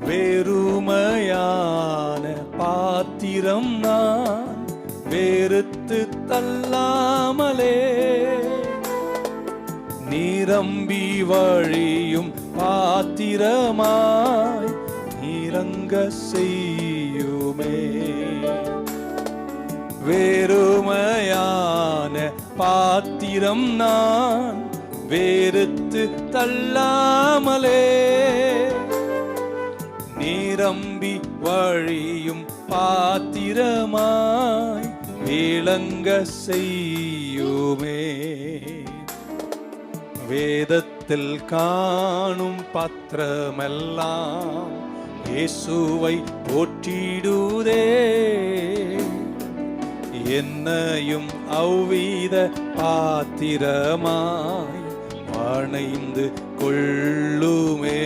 வெறுமையான பாத்திரம் நான் வெறுத்து தள்ளாமலே நிரம்பி வழியும் பாத்திரமாய் நிரங்க செய்யுமே. வெறுமையான பாத்திரம் நான் வெறுத்து தள்ளாமலே நிரம்பி வழியும் பாத்திரமாய் விளங்க செய்யுமே. வேதத்தில் காணும் பாத்திரமெல்லாம் இயேசுவை போற்றிடுதே. என்னையும் அவ்வித பாத்திரமாய் வணைந்து கொள்ளுமே.